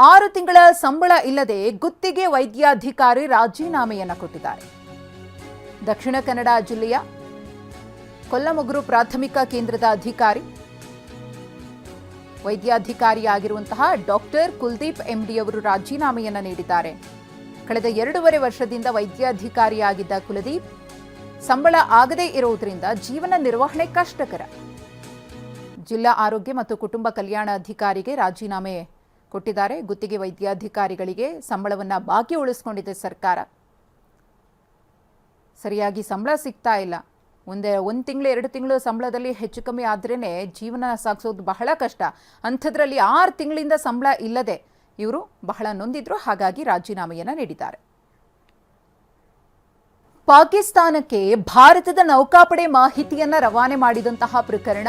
6 ತಿಂಗಳ ಸಂಬಳ ಇಲ್ಲದೆ ಗುತ್ತಿಗೆ ವೈದ್ಯಾಧಿಕಾರಿ ರಾಜೀನಾಮೆಯನ್ನು ಕೊಟ್ಟಿದ್ದಾರೆ. ದಕ್ಷಿಣ ಕನ್ನಡ ಜಿಲ್ಲೆಯ ಕೊಲ್ಲಮುಗುರು ಪ್ರಾಥಮಿಕ ಕೇಂದ್ರದ ಅಧಿಕಾರಿ ವೈದ್ಯಾಧಿಕಾರಿಯಾಗಿರುವಂತಹ ಡಾಕ್ಟರ್ ಕುಲ್ದೀಪ್ ಎಂಡಿ ಅವರು ರಾಜೀನಾಮೆಯನ್ನು ನೀಡಿದ್ದಾರೆ. ಕಳೆದ 2.5 ವರ್ಷದಿಂದ ವೈದ್ಯಾಧಿಕಾರಿಯಾಗಿದ್ದ ಕುಲದೀಪ್ ಸಂಬಳ ಆಗದೇ ಇರುವುದರಿಂದ ಜೀವನ ನಿರ್ವಹಣೆ ಕಷ್ಟಕರ. ಜಿಲ್ಲಾ ಆರೋಗ್ಯ ಮತ್ತು ಕುಟುಂಬ ಕಲ್ಯಾಣ ಅಧಿಕಾರಿಗೆ ರಾಜೀನಾಮೆ ಕೊಟ್ಟಿದ್ದಾರೆ. ಗುತ್ತಿಗೆ ವೈದ್ಯಾಧಿಕಾರಿಗಳಿಗೆ ಸಂಬಳವನ್ನು ಬಾಕಿ ಉಳಿಸಿಕೊಂಡಿದೆ ಸರ್ಕಾರ. ಸರಿಯಾಗಿ ಸಂಬಳ ಸಿಗ್ತಾ ಇಲ್ಲ. ಒಂದು ತಿಂಗಳು 2 ತಿಂಗಳು ಸಂಬಳದಲ್ಲಿ ಹೆಚ್ಚು ಕಮ್ಮಿ ಆದ್ರೇನೆ ಜೀವನ ಸಾಗಿಸೋದು ಬಹಳ ಕಷ್ಟ. ಅಂಥದ್ರಲ್ಲಿ 6 ತಿಂಗಳಿಂದ ಸಂಬಳ ಇಲ್ಲದೆ ಇವರು ಬಹಳ ನೊಂದಿದ್ರು. ಹಾಗಾಗಿ ರಾಜೀನಾಮೆಯನ್ನು ನೀಡಿದ್ದಾರೆ. ಪಾಕಿಸ್ತಾನಕ್ಕೆ ಭಾರತದ ನೌಕಾಪಡೆ ಮಾಹಿತಿಯನ್ನ ರವಾನೆ ಮಾಡಿದಂತಹ ಪ್ರಕರಣ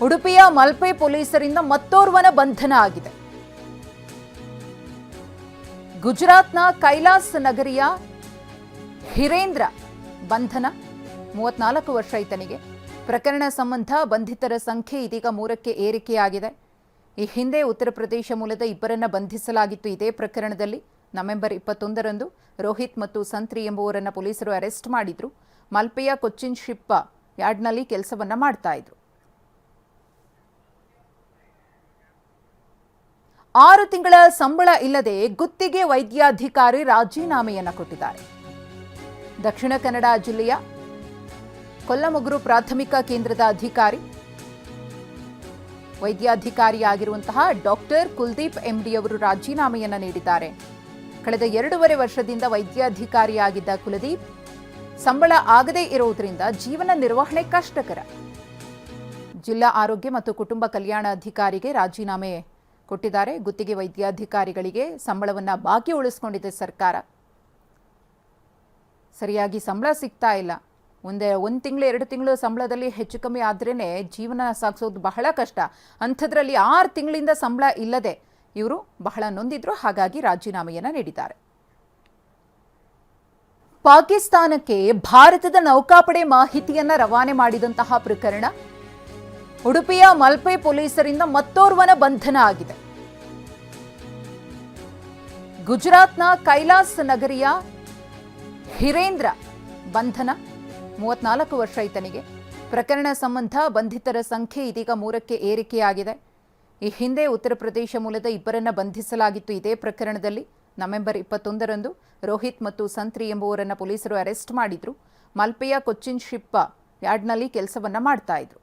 ಉಡುಪಿಯ ಮಲ್ಪೆ ಪೊಲೀಸರಿಂದ ಮತ್ತೋರ್ವನ ಬಂಧನ ಆಗಿದೆ. ಗುಜರಾತ್ನ ಕೈಲಾಸ್ ನಗರಿಯ ಹಿರೇಂದ್ರ ಬಂಧನ. 34 ವರ್ಷ ಈತನಿಗೆ. ಪ್ರಕರಣ ಸಂಬಂಧ ಬಂಧಿತರ ಸಂಖ್ಯೆ ಇದೀಗ 3ಕ್ಕೆ ಏರಿಕೆಯಾಗಿದೆ. ಈ ಹಿಂದೆ ಉತ್ತರ ಪ್ರದೇಶ ಮೂಲದ ಇಬ್ಬರನ್ನ ಬಂಧಿಸಲಾಗಿತ್ತು. ಇದೇ ಪ್ರಕರಣದಲ್ಲಿ ನವೆಂಬರ್ 21ರಂದು ರೋಹಿತ್ ಮತ್ತು ಸಂತ್ರಿ ಎಂಬುವರನ್ನ ಪೊಲೀಸರು ಅರೆಸ್ಟ್ ಮಾಡಿದ್ರು. ಮಲ್ಪೆಯ ಕೊಚ್ಚಿನ್ ಶಿಪ್ ಯಾರ್ಡ್ನಲ್ಲಿ ಕೆಲಸವನ್ನ ಮಾಡ್ತಾ ಇದ್ರು. 6 ತಿಂಗಳ ಸಂಬಳ ಇಲ್ಲದೆ ಗುತ್ತಿಗೆ ವೈದ್ಯಾಧಿಕಾರಿ ರಾಜೀನಾಮೆಯನ್ನು ಕೊಟ್ಟಿದ್ದಾರೆ. ದಕ್ಷಿಣ ಕನ್ನಡ ಜಿಲ್ಲೆಯ ಕೊಲ್ಲಮುಗುರು ಪ್ರಾಥಮಿಕ ಕೇಂದ್ರದ ಅಧಿಕಾರಿ ವೈದ್ಯಾಧಿಕಾರಿಯಾಗಿರುವಂತಹ ಡಾಕ್ಟರ್ ಕುಲ್ದೀಪ್ ಎಂಡಿ ಅವರು ರಾಜೀನಾಮೆಯನ್ನು ನೀಡಿದ್ದಾರೆ. ಕಳೆದ 2.5 ವರ್ಷದಿಂದ ವೈದ್ಯಾಧಿಕಾರಿಯಾಗಿದ್ದ ಕುಲದೀಪ್ ಸಂಬಳ ಆಗದೇ ಇರುವುದರಿಂದ ಜೀವನ ನಿರ್ವಹಣೆ ಕಷ್ಟಕರ. ಜಿಲ್ಲಾ ಆರೋಗ್ಯ ಮತ್ತು ಕುಟುಂಬ ಕಲ್ಯಾಣ ಅಧಿಕಾರಿಗೆ ರಾಜೀನಾಮೆ ಕೊಟ್ಟಿದ್ದಾರೆ. ಗುತ್ತಿಗೆ ವೈದ್ಯಾಧಿಕಾರಿಗಳಿಗೆ ಸಂಬಳವನ್ನು ಬಾಕಿ ಉಳಿಸಿಕೊಂಡಿದೆ ಸರ್ಕಾರ. ಸರಿಯಾಗಿ ಸಂಬಳ ಸಿಗ್ತಾ ಇಲ್ಲ. ಒಂದು ತಿಂಗಳು 2 ತಿಂಗಳು ಸಂಬಳದಲ್ಲಿ ಹೆಚ್ಚು ಕಮ್ಮಿ ಆದ್ರೇನೆ ಜೀವನ ಸಾಗಿಸೋದು ಬಹಳ ಕಷ್ಟ. ಅಂಥದ್ರಲ್ಲಿ 6 ತಿಂಗಳಿಂದ ಸಂಬಳ ಇಲ್ಲದೆ ಇವರು ಬಹಳ ನೊಂದಿದ್ರು. ಹಾಗಾಗಿ ರಾಜೀನಾಮೆಯನ್ನು ನೀಡಿದ್ದಾರೆ. ಪಾಕಿಸ್ತಾನಕ್ಕೆ ಭಾರತದ ನೌಕಾಪಡೆ ಮಾಹಿತಿಯನ್ನ ರವಾನೆ ಮಾಡಿದಂತಹ ಪ್ರಕರಣ ಉಡುಪಿಯ ಮಲ್ಪೆ ಪೊಲೀಸರಿಂದ ಮತ್ತೋರ್ವನ ಬಂಧನ ಆಗಿದೆ. ಗುಜರಾತ್ನ ಕೈಲಾಸ್ ನಗರಿಯ ಹಿರೇಂದ್ರ ಬಂಧನ. 34 ವರ್ಷ ಈತನಿಗೆ. ಪ್ರಕರಣ ಸಂಬಂಧ ಬಂಧಿತರ ಸಂಖ್ಯೆ ಇದೀಗ 3ಕ್ಕೆ ಏರಿಕೆಯಾಗಿದೆ. ಈ ಹಿಂದೆ ಉತ್ತರ ಪ್ರದೇಶ ಮೂಲದ ಇಬ್ಬರನ್ನ ಬಂಧಿಸಲಾಗಿತ್ತು. ಇದೇ ಪ್ರಕರಣದಲ್ಲಿ ನವೆಂಬರ್ 21ರಂದು ರೋಹಿತ್ ಮತ್ತು ಸಂತ್ರಿ ಎಂಬುವರನ್ನ ಪೊಲೀಸರು ಅರೆಸ್ಟ್ ಮಾಡಿದ್ರು. ಮಲ್ಪೆಯ ಕೊಚ್ಚಿನ್ ಶಿಪ್ ಯಾರ್ಡ್ನಲ್ಲಿ ಕೆಲಸವನ್ನ ಮಾಡ್ತಾ ಇದ್ರು.